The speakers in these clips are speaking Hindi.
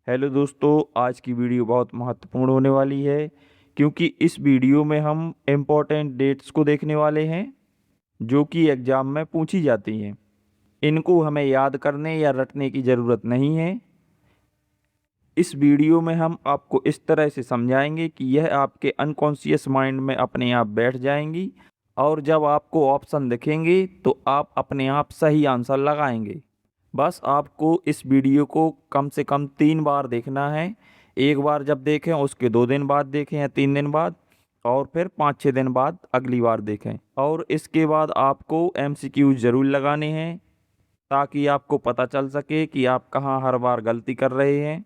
हेलो दोस्तों, आज की वीडियो बहुत महत्वपूर्ण होने वाली है क्योंकि इस वीडियो में हम इम्पोर्टेंट डेट्स को देखने वाले हैं जो कि एग्ज़ाम में पूछी जाती हैं। इनको हमें याद करने या रटने की ज़रूरत नहीं है। इस वीडियो में हम आपको इस तरह से समझाएंगे कि यह आपके अनकॉन्शियस माइंड में अपने आप बैठ जाएंगी और जब आपको ऑप्शन दिखेंगे तो आप अपने आप सही आंसर लगाएंगे। बस आपको इस वीडियो को कम से कम 3 बार देखना है। एक बार जब देखें उसके 2 दिन बाद देखें या 3 दिन बाद, और फिर 5-6 दिन बाद अगली बार देखें। और इसके बाद आपको एमसीक्यूज ज़रूर लगाने हैं ताकि आपको पता चल सके कि आप कहाँ हर बार गलती कर रहे हैं।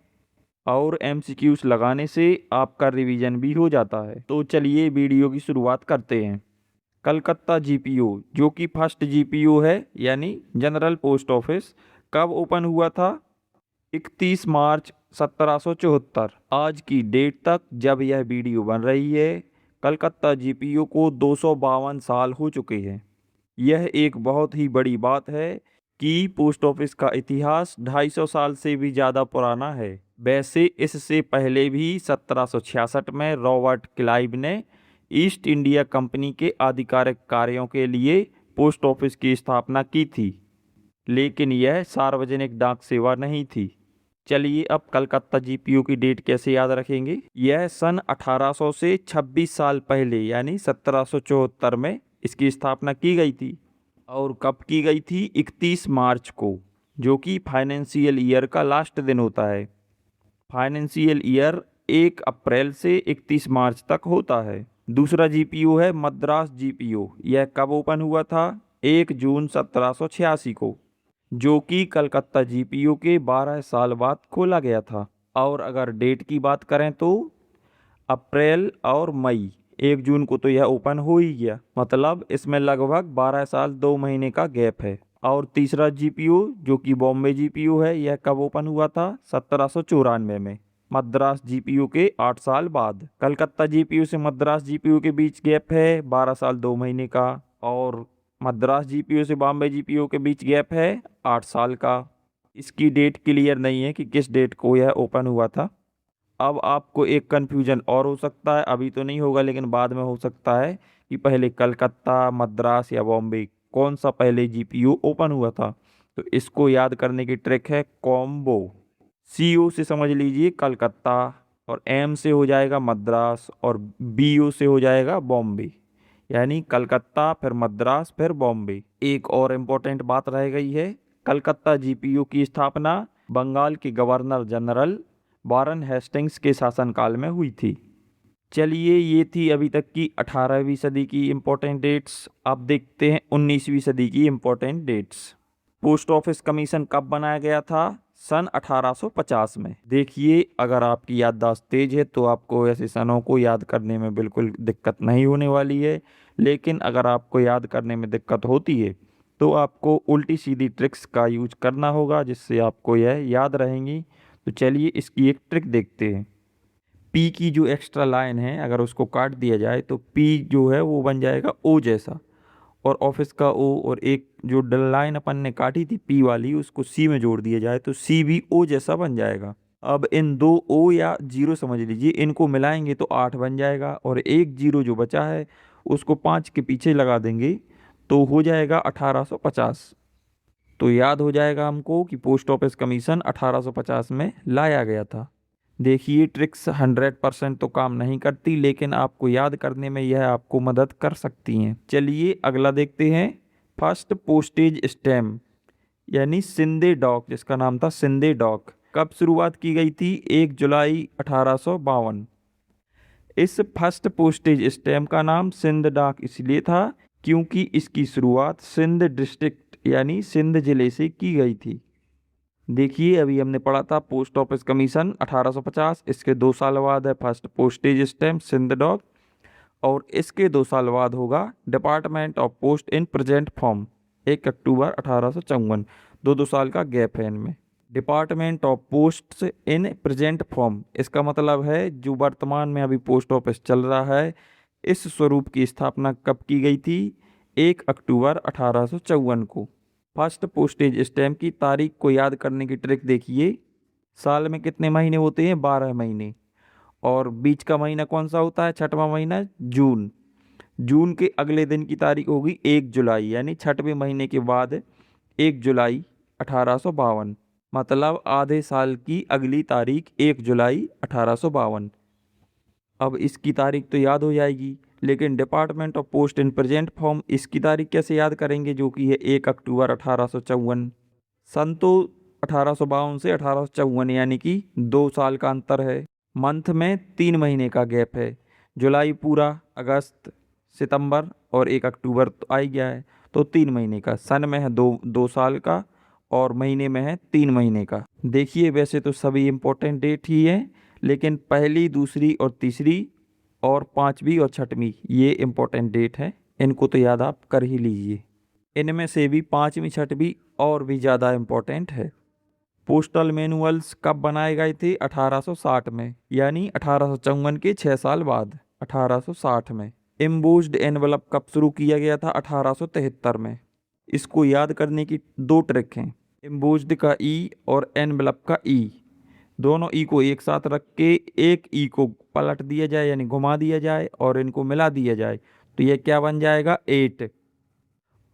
और एमसीक्यूज लगाने से आपका रिवीजन भी हो जाता है। तो चलिए वीडियो की शुरुआत करते हैं। कलकत्ता जीपीओ जो कि फर्स्ट जीपीओ है यानी जनरल पोस्ट ऑफिस, कब ओपन हुआ था? 31 मार्च 1774। आज की डेट तक जब यह वीडियो बन रही है कलकत्ता जीपीओ को 252 साल हो चुके हैं। यह एक बहुत ही बड़ी बात है कि पोस्ट ऑफिस का इतिहास 250 साल से भी ज़्यादा पुराना है। वैसे इससे पहले भी 1766 में रॉबर्ट क्लाइव ने ईस्ट इंडिया कंपनी के आधिकारिक कार्यों के लिए पोस्ट ऑफिस की स्थापना की थी, लेकिन यह सार्वजनिक डाक सेवा नहीं थी। चलिए अब कलकत्ता जीपीओ की डेट कैसे याद रखेंगे। यह सन 1800 से 26 साल पहले यानी 1774 में इसकी स्थापना की गई थी। और कब की गई थी? 31 मार्च को, जो कि फाइनेंशियल ईयर का लास्ट दिन होता है। फाइनेंशियल ईयर 1 अप्रैल से 31 मार्च तक होता है। दूसरा जीपीओ है मद्रास जीपीओ। यह कब ओपन हुआ था? 1 जून 1786 को, जो कि कलकत्ता जीपीओ के 12 साल बाद खोला गया था। और अगर डेट की बात करें तो अप्रैल और मई, 1 जून को तो यह ओपन हो ही गया, मतलब इसमें लगभग 12 साल 2 महीने का गैप है। और तीसरा जीपीओ जो कि बॉम्बे जीपीओ है, यह कब ओपन हुआ था? 1794 में, मद्रास जीपीओ के 8 साल बाद। कलकत्ता जीपीओ से मद्रास जीपीओ के बीच गैप है 12 साल 2 महीने का, और मद्रास जीपीओ से बॉम्बे जीपीओ के बीच गैप है 8 साल का। इसकी डेट क्लियर नहीं है कि किस डेट को यह ओपन हुआ था। अब आपको एक कन्फ्यूजन और हो सकता है, अभी तो नहीं होगा लेकिन बाद में हो सकता है, कि पहले कलकत्ता, मद्रास या बॉम्बे कौन सा पहले जीपीओ ओपन हुआ था। तो इसको याद करने की ट्रिक है कॉम्बो। सीओ से समझ लीजिए कलकत्ता, और एम से हो जाएगा मद्रास, और बीओ से हो जाएगा बॉम्बे। यानी कलकत्ता फिर मद्रास फिर बॉम्बे। एक और इम्पोर्टेंट बात रह गई है, कलकत्ता जीपीओ की स्थापना बंगाल के गवर्नर जनरल वारन हेस्टिंग्स के शासनकाल में हुई थी। चलिए ये थी अभी तक की 18वीं सदी की इम्पोर्टेंट डेट्स। अब देखते हैं 19वीं सदी की important dates. Post office commission कब बनाया गया था? सन 1850 में। देखिए अगर आपकी याददाश्त तेज है तो आपको ऐसे सनों को याद करने में बिल्कुल दिक्कत नहीं होने वाली है, लेकिन अगर आपको याद करने में दिक्कत होती है तो आपको उल्टी सीधी ट्रिक्स का यूज करना होगा जिससे आपको यह याद रहेंगी। तो चलिए इसकी एक ट्रिक देखते हैं। पी की जो एक्स्ट्रा लाइन है अगर उसको काट दिया जाए तो पी जो है वो बन जाएगा ओ जैसा, और ऑफिस का ओ, और एक जो डल लाइन अपन ने काटी थी पी वाली उसको सी में जोड़ दिया जाए तो सी भी ओ जैसा बन जाएगा। अब इन दो ओ या जीरो समझ लीजिए, इनको मिलाएंगे तो 8 बन जाएगा, और एक जीरो जो बचा है उसको 5 के पीछे लगा देंगे तो हो जाएगा 1850। तो याद हो जाएगा हमको कि पोस्ट ऑफिस कमीशन 1850 में लाया गया था। देखिए ट्रिक्स 100% तो काम नहीं करती, लेकिन आपको याद करने में यह आपको मदद कर सकती हैं। चलिए अगला देखते हैं। फर्स्ट पोस्टेज स्टैम्प यानी सिंधे डॉक, जिसका नाम था सिंधे डॉक, कब शुरुआत की गई थी? 1 जुलाई 1852। इस फर्स्ट पोस्टेज स्टैम्प का नाम सिंध डाक इसलिए था क्योंकि इसकी शुरुआत सिंध डिस्ट्रिक्ट यानी सिंध जिले से की गई थी। देखिए अभी हमने पढ़ा था पोस्ट ऑफिस कमीशन 1850, इसके 2 साल बाद है first postage stamp Sindh Dak, और इसके 2 साल बाद होगा department of post in present form 1 अक्टूबर 1854। दो साल का गैप है इनमें। Department of post in present form इसका मतलब है जो वर्तमान में अभी पोस्ट ऑफिस चल रहा है, इस स्वरूप की स्थापना कब की गई थी? 1 अक्टूबर 1854 को। फर्स्ट पोस्टेज स्टैम्प की तारीख को याद करने की ट्रिक देखिए। साल में कितने महीने होते हैं? 12 महीने। और बीच का महीना कौन सा होता है? छठवां महीना जून। जून के अगले दिन की तारीख होगी 1 जुलाई, यानी छठवें महीने के बाद 1 जुलाई 1852। मतलब आधे साल की अगली तारीख 1 जुलाई 1852। अब इसकी तारीख तो याद हो जाएगी, लेकिन department of post in present form इसकी तारीख कैसे याद करेंगे, जो कि है 1 अक्टूबर 1854। सन तो 1852 से 1854, यानी कि 2 साल का अंतर है। मंथ में 3 महीने का गैप है। जुलाई पूरा, अगस्त, सितंबर और 1 अक्टूबर तो आ ही गया है, तो 3 महीने का। सन में है 2 साल का और महीने में है 3 महीने का। देखिए वैसे तो सभी इम्पोर्टेंट डेट ही है, लेकिन पहली, दूसरी और तीसरी और पांचवी और छठवीं ये इम्पोर्टेंट डेट है, इनको तो याद आप कर ही लीजिए। इनमें से भी पांचवी छठवीं और भी ज़्यादा इम्पोर्टेंट है। पोस्टल मैनुअल्स कब बनाए गए थे? 1860 में, यानी 1854 के 6 साल बाद 1860 में। एम्बोस्ड एनवलप कब शुरू किया गया था? 1873 में। इसको याद करने की 2 ट्रिक हैं। एम्बोस्ड का ई और एनवलप का ई, दोनों ई को एक साथ रख के एक ई को पलट दिया जाए, यानी घुमा दिया जाए, और इनको मिला दिया जाए, तो ये क्या बन जाएगा? 8।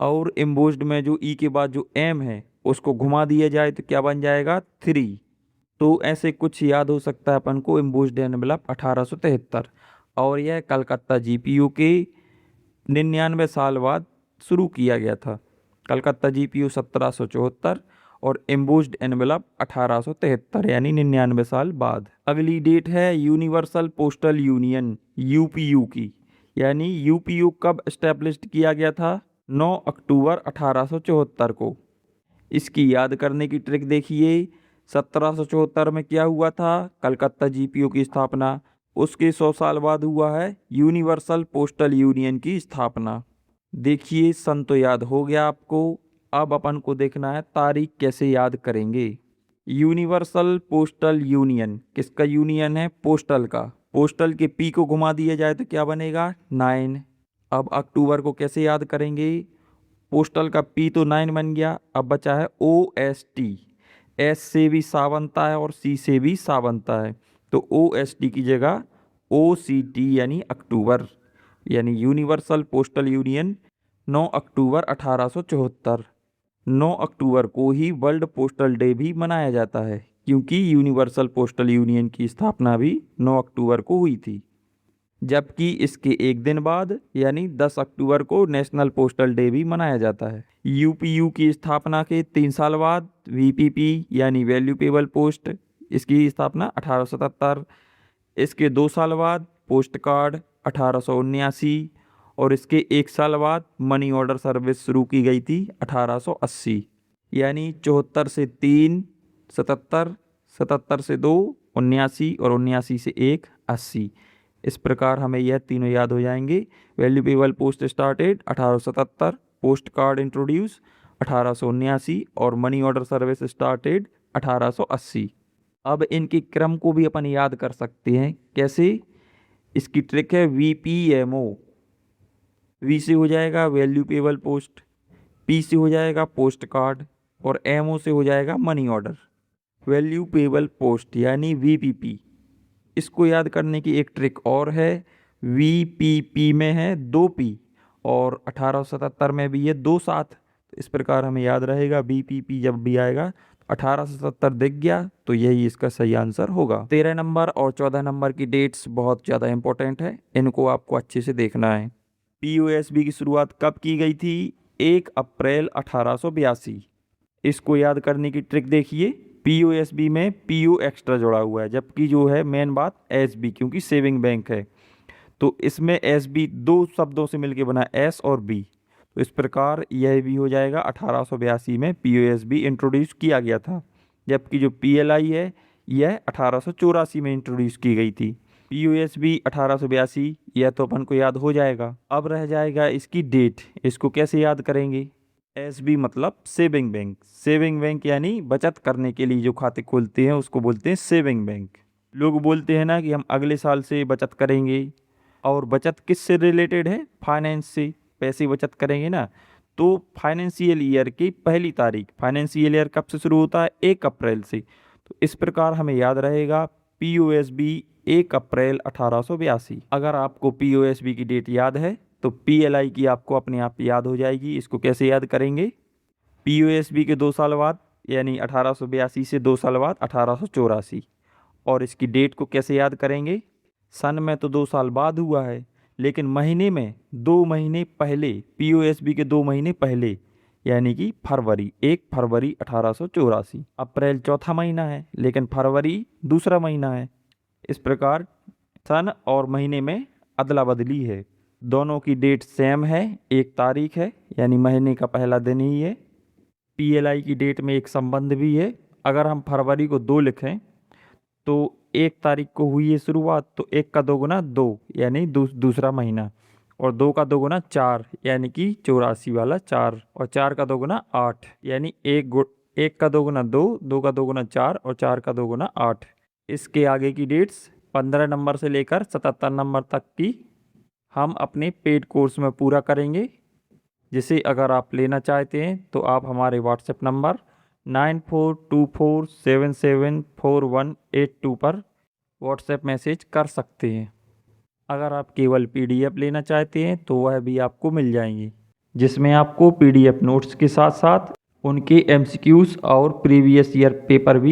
और एम्बोस्ड में जो ई के बाद जो एम है उसको घुमा दिया जाए तो क्या बन जाएगा? 3। तो ऐसे कुछ याद हो सकता है अपन को। एम्बोस्ड एनवलप 1873, और यह कलकत्ता जीपीयू के 99 साल बाद शुरू किया गया था। कलकत्ता जीपीयू 1774 और एम्बोस्ड एनवलप 1873, यानी 99 साल बाद। अगली डेट है यूनिवर्सल पोस्टल यूनियन यूपीयू की, यानी यूपीयू कब एस्टेब्लिश्ड किया गया था? 9 अक्टूबर 1874 को। इसकी याद करने की ट्रिक देखिए। 1774 में क्या हुआ था? कलकत्ता जीपीयू की स्थापना। उसके 100 साल बाद हुआ है यूनिवर्सल पोस्टल यूनियन की स्थापना। देखिए सन तो याद हो गया आपको, अब अपन को देखना है तारीख कैसे याद करेंगे। यूनिवर्सल पोस्टल यूनियन किसका यूनियन है? पोस्टल का। पोस्टल के पी को घुमा दिया जाए तो क्या बनेगा? 9। अब अक्टूबर को कैसे याद करेंगे? पोस्टल का पी तो 9 बन गया, अब बचा है OST। एस से भी सा बनता है और सी से भी सा बनता है, तो OST की जगह OCT यानी अक्टूबर, यानी यूनिवर्सल पोस्टल यूनियन 9 अक्टूबर 1874। 9 अक्टूबर को ही वर्ल्ड पोस्टल डे भी मनाया जाता है, क्योंकि यूनिवर्सल पोस्टल यूनियन की स्थापना भी 9 अक्टूबर को हुई थी। जबकि इसके एक दिन बाद यानी 10 अक्टूबर को नेशनल पोस्टल डे भी मनाया जाता है। यूपीयू की स्थापना के 3 साल बाद VPP यानी वैल्यूपेबल पोस्ट, इसकी स्थापना 1877। इसके 2 साल बाद पोस्ट कार्ड 1879, और इसके 1 साल बाद मनी ऑर्डर सर्विस शुरू की गई थी 1880। यानी 74 से 3 77, 77 से 2 79 और 79 से 1 80। इस प्रकार हमें यह तीनों याद हो जाएंगे। Value payable post started 1877, postcard introduce 1879 और मनी ऑर्डर सर्विस स्टार्टेड 1880। अब इनके क्रम को भी अपन याद कर सकते हैं। कैसे? इसकी ट्रिक है VPMO। वी से हो जाएगा वैल्यूपेबल पोस्ट, पी से हो जाएगा पोस्ट कार्ड और MO से हो जाएगा मनी ऑर्डर। वैल्यूपेबल पोस्ट यानी VPP, इसको याद करने की एक ट्रिक और है। VPP में है 2P और 1877 में भी ये 2 साथ। तो इस प्रकार हमें याद रहेगा VPP जब भी आएगा 1877 दिख गया तो यही इसका सही आंसर होगा। 13 नंबर और 14 नंबर की डेट्स बहुत ज़्यादा इंपॉर्टेंट है, इनको आपको अच्छे से देखना है। POSB की शुरुआत कब की गई थी? 1 अप्रैल 1882। इसको याद करने की ट्रिक देखिए। POSB में PO एक्स्ट्रा जुड़ा हुआ है, जबकि जो है मेन बात SB, क्योंकि सेविंग बैंक है, तो इसमें SB 2 शब्दों से मिलकर बना S और B। तो इस प्रकार यह भी हो जाएगा 1882 में POSB इंट्रोड्यूस किया गया था, जबकि जो PLI है यह 1884 में इंट्रोड्यूस की गई थी। POSB 1882 यह तो अपन को याद हो जाएगा। अब रह जाएगा इसकी डेट, इसको कैसे याद करेंगे? SB मतलब सेविंग बैंक। सेविंग बैंक यानी बचत करने के लिए जो खाते खोलते हैं उसको बोलते हैं सेविंग बैंक। लोग बोलते हैं ना कि हम अगले साल से बचत करेंगे, और बचत किससे रिलेटेड है? फाइनेंस से पैसे बचत करेंगे ना। तो फाइनेंशियल ईयर की पहली तारीख, फाइनेंशियल ईयर कब से शुरू होता है? 1 अप्रैल से। तो इस प्रकार हमें याद रहेगा POSB 1 अप्रैल 1882। अगर आपको POSB की डेट याद है तो PLI की आपको अपने आप याद हो जाएगी। इसको कैसे याद करेंगे? POSB के 2 साल बाद यानी 1882 से 2 साल बाद 1884। और इसकी डेट को कैसे याद करेंगे? सन में तो 2 साल बाद हुआ है, लेकिन महीने में 2 महीने पहले, POSB के 2 महीने पहले यानी कि फरवरी, 1 फरवरी 1884। अप्रैल चौथा महीना है लेकिन फरवरी दूसरा महीना है। इस प्रकार सन और महीने में अदला बदली है। दोनों की डेट सेम है, 1 तारीख है यानी महीने का पहला दिन ही है। PLI की डेट में एक संबंध भी है। अगर हम फरवरी को 2 लिखें तो 1 तारीख को हुई है शुरुआत, तो 1 का 2 गुना 2 यानी दूसरा महीना, और 2 का 2 गुना 4 यानी कि 84 वाला 4, और 4 का 2 गुना 8 यानी 1 का 2 गुना 2, 2 का 2 गुना 4 और 4 का 2 गुना 8। इसके आगे की डेट्स 15 नंबर से लेकर 77 नंबर तक की हम अपने पेड कोर्स में पूरा करेंगे, जिसे अगर आप लेना चाहते हैं तो आप हमारे व्हाट्सएप नंबर 9424774182 पर व्हाट्सएप मैसेज कर सकते हैं। अगर आप केवल PDF लेना चाहते हैं तो वह भी आपको मिल जाएंगी, जिसमें आपको PDF नोट्स के साथ साथ उनके MCQs और प्रीवियस ईयर पेपर भी